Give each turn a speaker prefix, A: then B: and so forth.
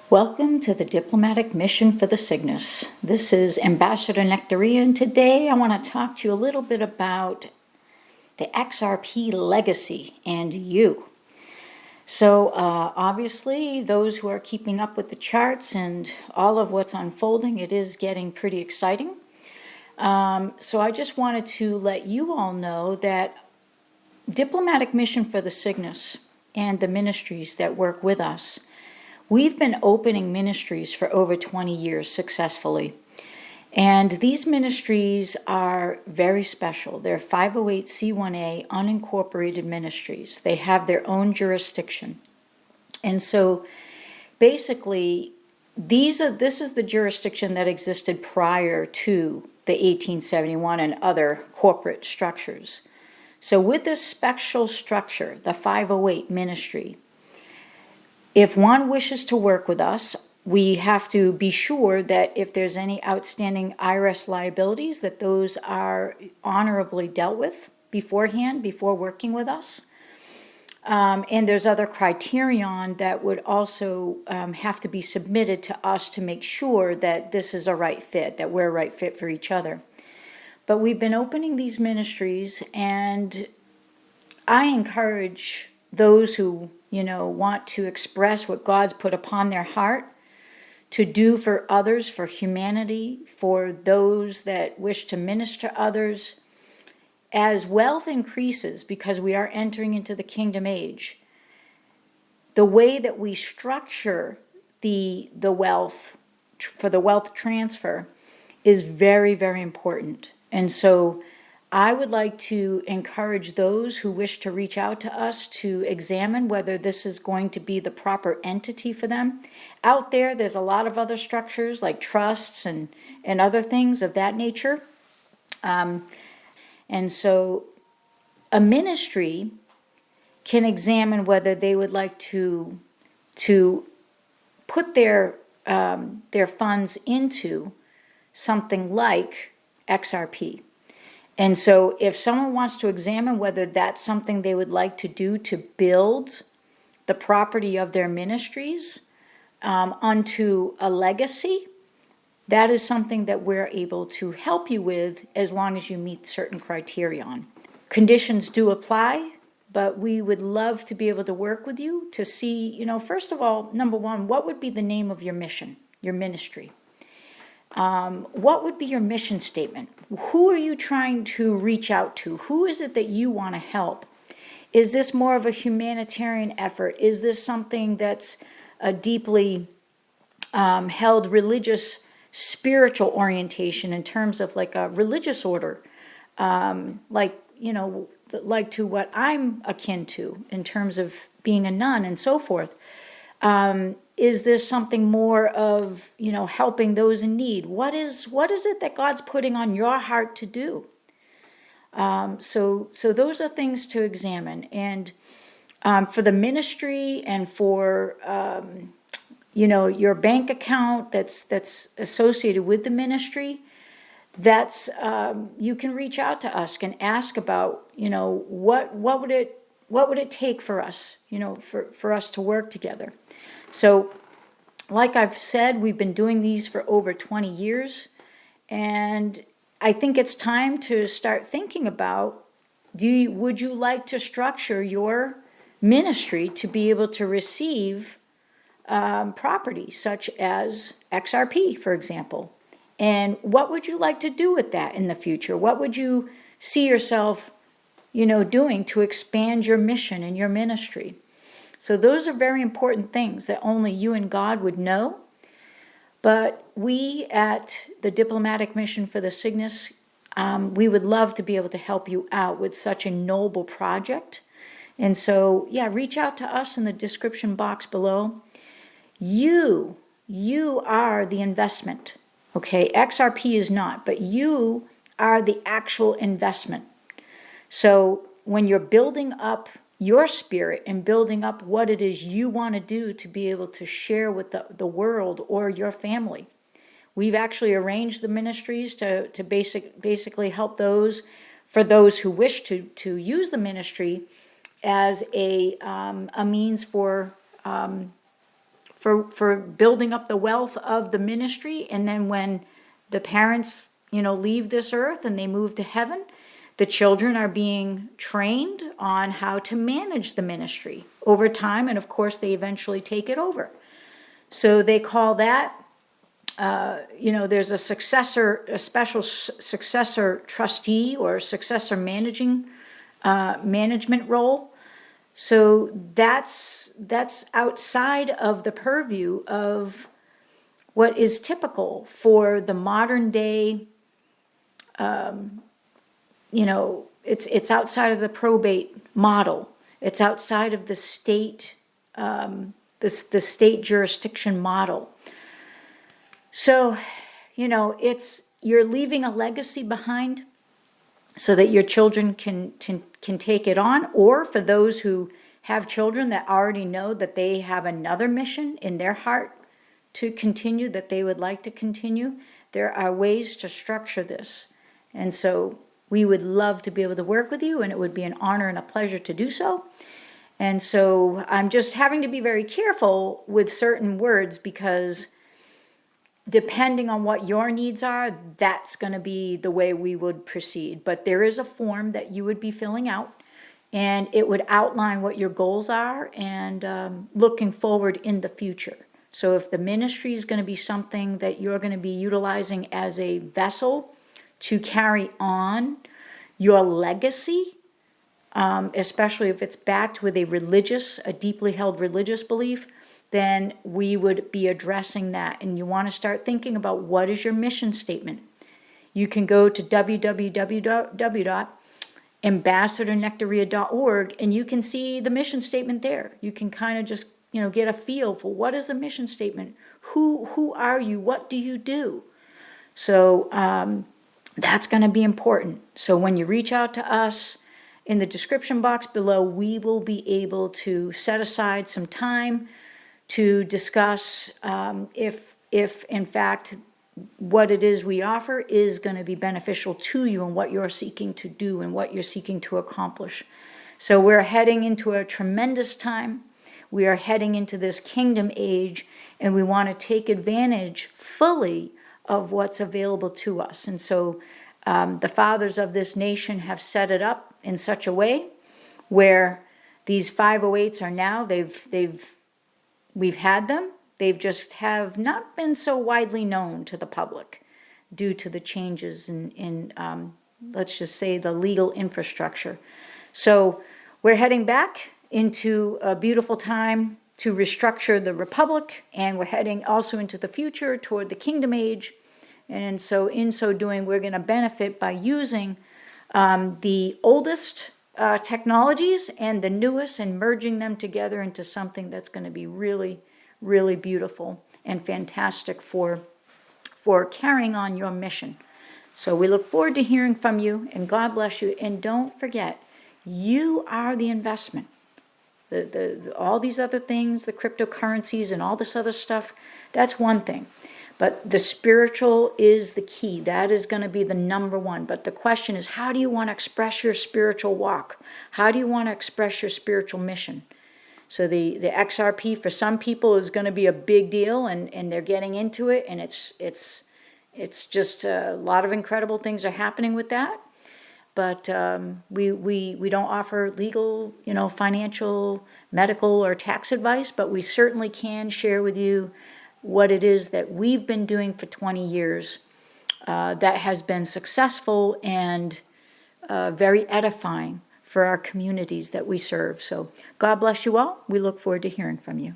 A: Welcome to the Diplomatic Mission for the Cygnus. This is Ambassador Nectaria, and today I want to talk to you a little bit about the XRP Legacy and you. So obviously, those who are keeping up with the charts and all of what's unfolding, it is getting pretty exciting. So I just wanted to let you all know that Diplomatic Mission for the Cygnus and the ministries that work with us, we've been opening ministries for over 20 years successfully. And these ministries are very special. They're 508c1a unincorporated ministries. They have their own jurisdiction. And so basically, this is the jurisdiction that existed prior to the 1871 and other corporate structures. So with this special structure, the 508 ministry, if one wishes to work with us, we have to be sure that if there's any outstanding IRS liabilities, that those are honorably dealt with beforehand, before working with us. And there's other criterion that would also have to be submitted to us to make sure that this is a right fit, that we're a right fit for each other. But we've been opening these ministries, and I encourage those who want to express what God's put upon their heart to do for others, for humanity, for those that wish to minister to others. As wealth increases, because we are entering into the kingdom age, the way that we structure the wealth for the wealth transfer is very, very important. And so I would like to encourage those who wish to reach out to us to examine whether this is going to be the proper entity for them. Out there's a lot of other structures like trusts and other things of that nature. And so a ministry can examine whether they would like to put their funds into something like XRP. And so if someone wants to examine whether that's something they would like to do to build the property of their ministries unto a legacy, that is something that we're able to help you with as long as you meet certain criterion. Conditions do apply, but we would love to be able to work with you to see, first of all, number one, what would be the name of your mission, your ministry? What would be your mission statement? Who are you trying to reach out to? Who is it that you want to help? Is this more of a humanitarian effort? Is this something that's a deeply held religious, spiritual orientation in terms of like a religious order, like to what I'm akin to in terms of being a nun and so forth? Is this something more of, helping those in need? What is it that God's putting on your heart to do? So those are things to examine. And for the ministry and for, your bank account that's associated with the ministry, that's you can reach out to us and ask about, what would it take for us, for us to work together. So, like I've said, we've been doing these for over 20 years, and I think it's time to start thinking about, would you like to structure your ministry to be able to receive property such as XRP, for example? And what would you like to do with that in the future? What would you see yourself, doing to expand your mission and your ministry? So those are very important things that only you and God would know. But we at the Diplomatic Mission for the Cygnus, we would love to be able to help you out with such a noble project. And so, reach out to us in the description box below. You are the investment, okay? XRP is not, but you are the actual investment. So when you're building up your spirit and building up what it is you want to do to be able to share with the world or your family. We've actually arranged the ministries to basically help those who wish to use the ministry as a means for for building up the wealth of the ministry. And then when the parents, leave this earth and they move to heaven, the children are being trained on how to manage the ministry over time. And of course, they eventually take it over. So they call that, there's a special successor trustee or successor management role. So that's outside of the purview of what is typical for the modern day. It's outside of the probate model. It's outside of the state, the state jurisdiction model. So, you're leaving a legacy behind so that your children can take it on, or for those who have children that already know that they have another mission in their heart to continue, that they would like to continue. There are ways to structure this. And so we would love to be able to work with you, and it would be an honor and a pleasure to do so. And so I'm just having to be very careful with certain words, because depending on what your needs are, that's going to be the way we would proceed. But there is a form that you would be filling out, and it would outline what your goals are and looking forward in the future. So if the ministry is going to be something that you're going to be utilizing as a vessel to carry on your legacy, especially if it's backed with a deeply held religious belief, then we would be addressing that. And you want to start thinking about, what is your mission statement? You can go to www.ambassadornectaria.org and you can see the mission statement there. You can kind of just, get a feel for, what is a mission statement? Who are you? What do you do? So that's going to be important. So when you reach out to us, in the description box below, we will be able to set aside some time to discuss if in fact what it is we offer is going to be beneficial to you and what you're seeking to do and what you're seeking to accomplish. So we're heading into a tremendous time. We are heading into this kingdom age, and we want to take advantage fully of what's available to us. And so the fathers of this nation have set it up in such a way where these 508s are now, we've had them. They've just have not been so widely known to the public due to the changes in let's just say, the legal infrastructure. So we're heading back into a beautiful time to restructure the republic, and we're heading also into the future toward the kingdom age. And so in so doing, we're going to benefit by using the oldest technologies and the newest, and merging them together into something that's going to be really, really beautiful and fantastic for carrying on your mission. So we look forward to hearing from you, and God bless you. And don't forget, you are the investment. All these other things, the cryptocurrencies and all this other stuff, that's one thing. But the spiritual is the key. That is going to be the number one. But the question is, how do you want to express your spiritual walk? How do you want to express your spiritual mission? So the XRP for some people is going to be a big deal, and they're getting into it, and it's just a lot of incredible things are happening with that. But we don't offer legal, financial, medical, or tax advice, but we certainly can share with you what it is that we've been doing for 20 years that has been successful and very edifying for our communities that we serve. So God bless you all. We look forward to hearing from you.